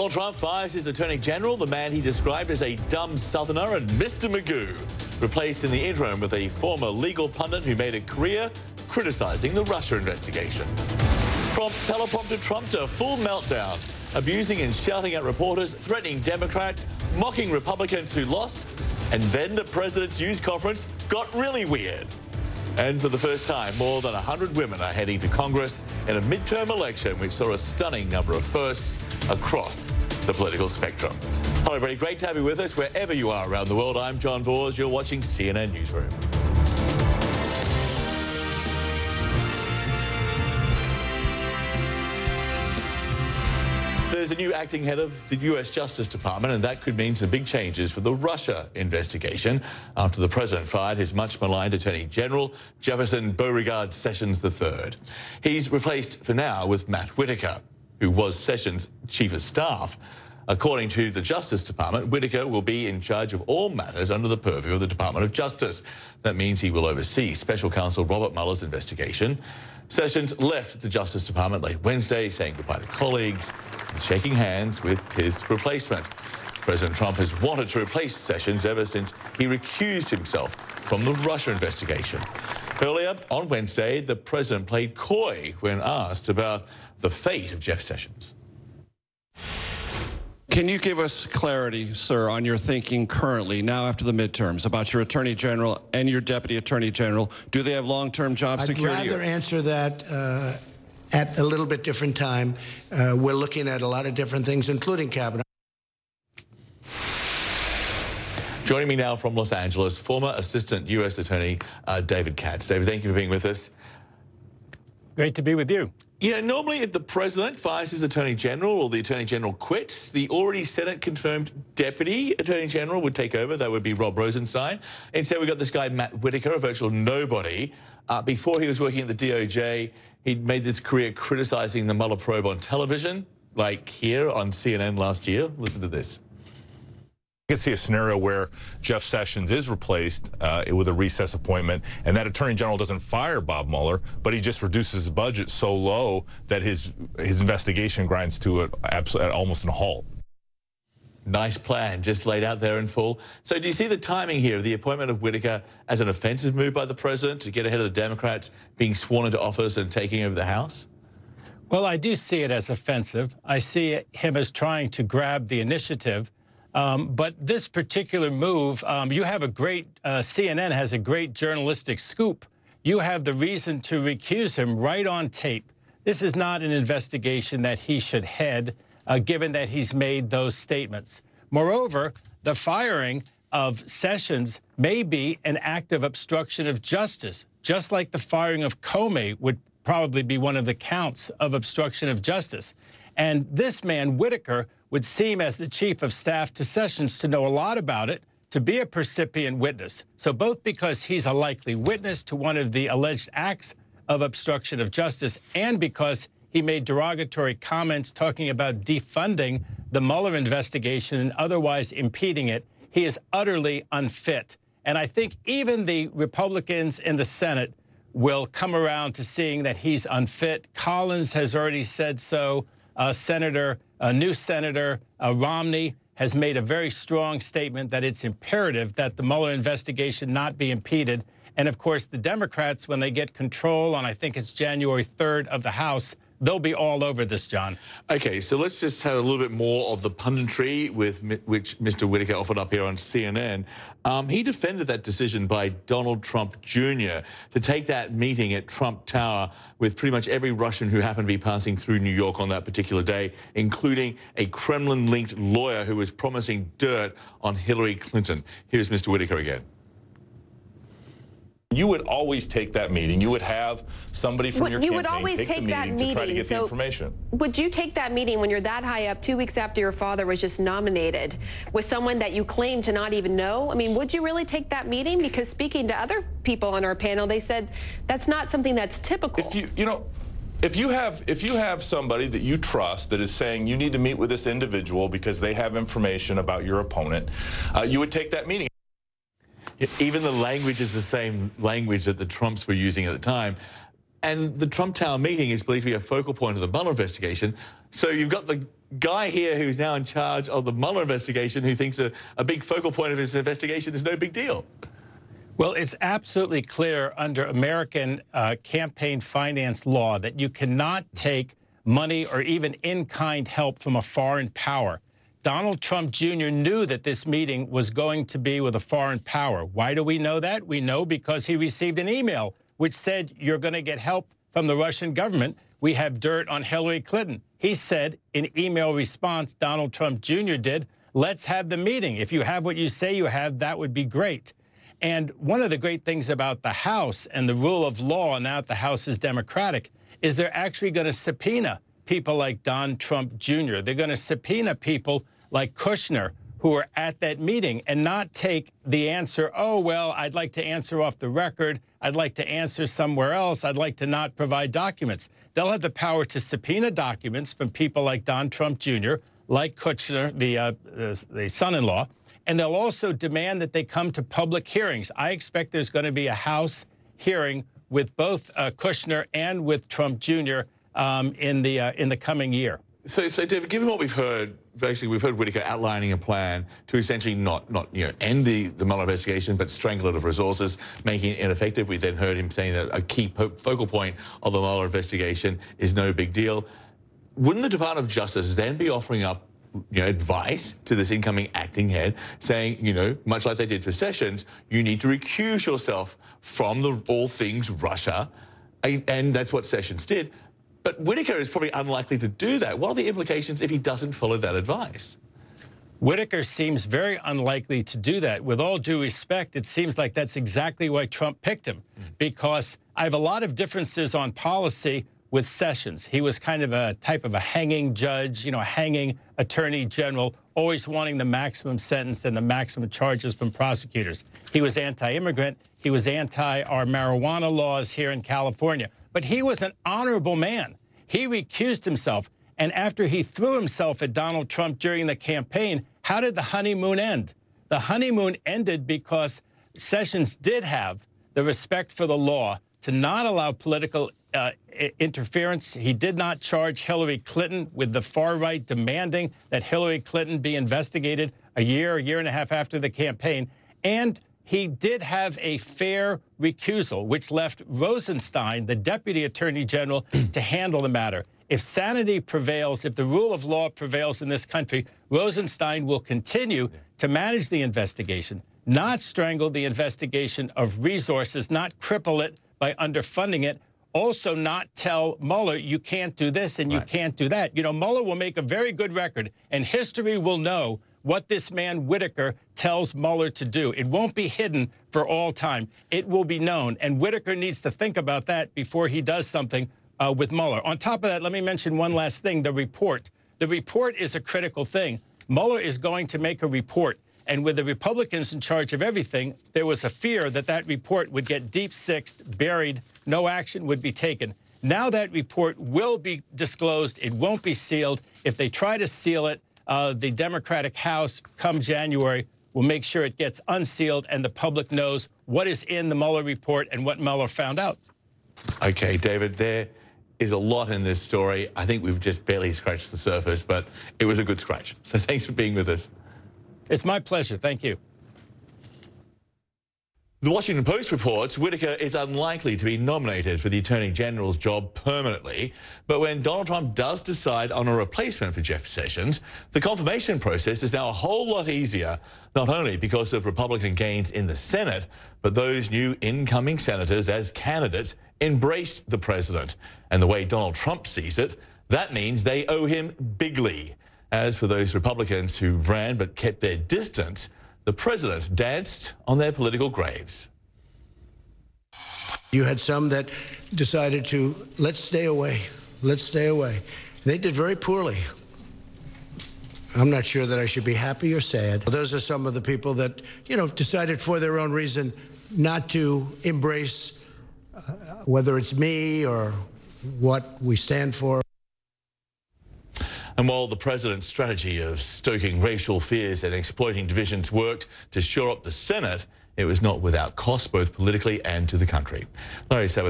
Donald Trump fires his Attorney General, the man he described as a dumb Southerner and Mr. Magoo, replaced in the interim with a former legal pundit who made a career criticising the Russia investigation. From teleprompter Trump to full meltdown, abusing and shouting at reporters, threatening Democrats, mocking Republicans who lost, and then the president's news conference got really weird. And for the first time, more than 100 women are heading to Congress in a midterm election which saw a stunning number of firsts across the political spectrum. Hello, everybody. Great to have you with us wherever you are around the world. I'm John Bors. You're watching CNN Newsroom. There's a new acting head of the U.S. Justice Department, and that could mean some big changes for the Russia investigation after the president fired his much-maligned Attorney General, Jefferson Beauregard Sessions III. He's replaced for now with Matt Whitaker, who was Sessions' chief of staff. According to the Justice Department, Whitaker will be in charge of all matters under the purview of the Department of Justice. That means he will oversee Special Counsel Robert Mueller's investigation. Sessions left the Justice Department late Wednesday, saying goodbye to colleagues and shaking hands with his replacement. President Trump has wanted to replace Sessions ever since he recused himself from the Russia investigation. Earlier on Wednesday, the president played coy when asked about the fate of Jeff Sessions. Can you give us clarity, sir, on your thinking currently, now after the midterms, about your Attorney General and your Deputy Attorney General? Do they have long-term job security? I'd rather answer that at a little bit different time. We're looking at a lot of different things, including cabinet. Joining me now from Los Angeles, former Assistant U.S. Attorney David Katz. David, thank you for being with us. Great to be with you. You know, normally if the president fires his Attorney General or the Attorney General quits, the already Senate-confirmed Deputy Attorney General would take over. That would be Rob Rosenstein. Instead, we got this guy, Matt Whitaker, a virtual nobody. Before he was working at the DOJ, he'd made this career criticizing the Mueller probe on television, like here on CNN last year. Listen to this. I can see a scenario where Jeff Sessions is replaced with a recess appointment, and that Attorney General doesn't fire Bob Mueller, but he just reduces his budget so low that his investigation grinds to almost a halt. Nice plan, just laid out there in full. So do you see the timing here of the appointment of Whitaker as an offensive move by the president to get ahead of the Democrats being sworn into office and taking over the House? Well, I do see it as offensive. I see him as trying to grab the initiative. But this particular move, you have a great, CNN has a great journalistic scoop. You have the reason to recuse him right on tape. This is not an investigation that he should head, given that he's made those statements. Moreover, the firing of Sessions may be an act of obstruction of justice, just like the firing of Comey would probably be one of the counts of obstruction of justice. And this man, Whitaker, would seem, as the chief of staff to Sessions, to know a lot about it, to be a percipient witness. So both because he's a likely witness to one of the alleged acts of obstruction of justice and because he made derogatory comments talking about defunding the Mueller investigation and otherwise impeding it, he is utterly unfit. And I think even the Republicans in the Senate will come around to seeing that he's unfit. Collins has already said so. New Senator Romney has made a very strong statement that it's imperative that the Mueller investigation not be impeded. And, of course, the Democrats, when they get control on, I think it's January 3rd of the House, they'll be all over this, John. Okay, so let's just have a little bit more of the punditry with which Mr. Whitaker offered up here on CNN. He defended that decision by Donald Trump Jr. to take that meeting at Trump Tower with pretty much every Russian who happened to be passing through New York on that particular day, including a Kremlin-linked lawyer who was promising dirt on Hillary Clinton. Here's Mr. Whitaker again. You would always take that meeting. You would have somebody from your campaign take the meeting to try to get the information. Would you take that meeting when you're that high up, 2 weeks after your father was just nominated, with someone that you claim to not even know? I mean, would you really take that meeting? Because speaking to other people on our panel, they said that's not something that's typical. If you have somebody that you trust that is saying you need to meet with this individual because they have information about your opponent, you would take that meeting. Even the language is the same language that the Trumps were using at the time. And the Trump Tower meeting is believed to be a focal point of the Mueller investigation. So you've got the guy here who's now in charge of the Mueller investigation who thinks a big focal point of his investigation is no big deal. Well, it's absolutely clear under American campaign finance law that you cannot take money or even in-kind help from a foreign power. Donald Trump Jr. knew that this meeting was going to be with a foreign power. Why do we know that? We know because he received an email which said, you're going to get help from the Russian government. We have dirt on Hillary Clinton. He said in email response, Donald Trump Jr. did, let's have the meeting. If you have what you say you have, that would be great. And one of the great things about the House and the rule of law, now that the House is Democratic, is they're actually going to subpoena people like Don Trump Jr. They're going to subpoena people like Kushner, who were at that meeting, and not take the answer, oh, well, I'd like to answer off the record. I'd like to answer somewhere else. I'd like to not provide documents. They'll have the power to subpoena documents from people like Don Trump Jr., like Kushner, the son-in-law, and they'll also demand that they come to public hearings. I expect there's going to be a House hearing with both Kushner and with Trump Jr. In the coming year. So, David, given what we've heard, basically we've heard Whitaker outlining a plan to essentially not end the Mueller investigation, but strangle it of resources, making it ineffective. We then heard him saying that a key focal point of the Mueller investigation is no big deal. Wouldn't the Department of Justice then be offering up advice to this incoming acting head, saying, much like they did for Sessions, you need to recuse yourself from all things Russia, and that's what Sessions did. But Whitaker is probably unlikely to do that. What are the implications if he doesn't follow that advice? Whitaker seems very unlikely to do that. With all due respect, it seems like that's exactly why Trump picked him, because I have a lot of differences on policy with Sessions. He was kind of a type of a hanging judge, a hanging attorney general, always wanting the maximum sentence and the maximum charges from prosecutors. He was anti-immigrant. He was anti our marijuana laws here in California. But he was an honorable man. He recused himself. And after he threw himself at Donald Trump during the campaign, how did the honeymoon end? The honeymoon ended because Sessions did have the respect for the law to not allow political interference. He did not charge Hillary Clinton with the far right demanding that Hillary Clinton be investigated a year and a half after the campaign. And he did have a fair recusal, which left Rosenstein, the deputy attorney general, to handle the matter. If sanity prevails, if the rule of law prevails in this country, Rosenstein will continue to manage the investigation, not strangle the investigation of resources, not cripple it by underfunding it, also not tell Mueller, you can't do this and you can't do that. Mueller will make a very good record, and history will know what this man Whitaker tells Mueller to do. It won't be hidden for all time. It will be known, and Whitaker needs to think about that before he does something with Mueller. On top of that, let me mention one last thing, the report. The report is a critical thing. Mueller is going to make a report, and with the Republicans in charge of everything, there was a fear that that report would get deep-sixed, buried, no action would be taken. Now that report will be disclosed. It won't be sealed. If they try to seal it, the Democratic House, come January, will make sure it gets unsealed and the public knows what is in the Mueller report and what Mueller found out. Okay, David, there is a lot in this story. I think we've just barely scratched the surface, but it was a good scratch. So thanks for being with us. It's my pleasure. Thank you. The Washington Post reports Whitaker is unlikely to be nominated for the Attorney General's job permanently. But when Donald Trump does decide on a replacement for Jeff Sessions, the confirmation process is now a whole lot easier, not only because of Republican gains in the Senate, but those new incoming senators as candidates embraced the president. And the way Donald Trump sees it, that means they owe him bigly. As for those Republicans who ran but kept their distance, the president danced on their political graves. You had some that decided to, let's stay away, let's stay away. They did very poorly. I'm not sure that I should be happy or sad. Those are some of the people that, decided for their own reason not to embrace whether it's me or what we stand for. And while the president's strategy of stoking racial fears and exploiting divisions worked to shore up the Senate, it was not without cost, both politically and to the country. Larry Sabat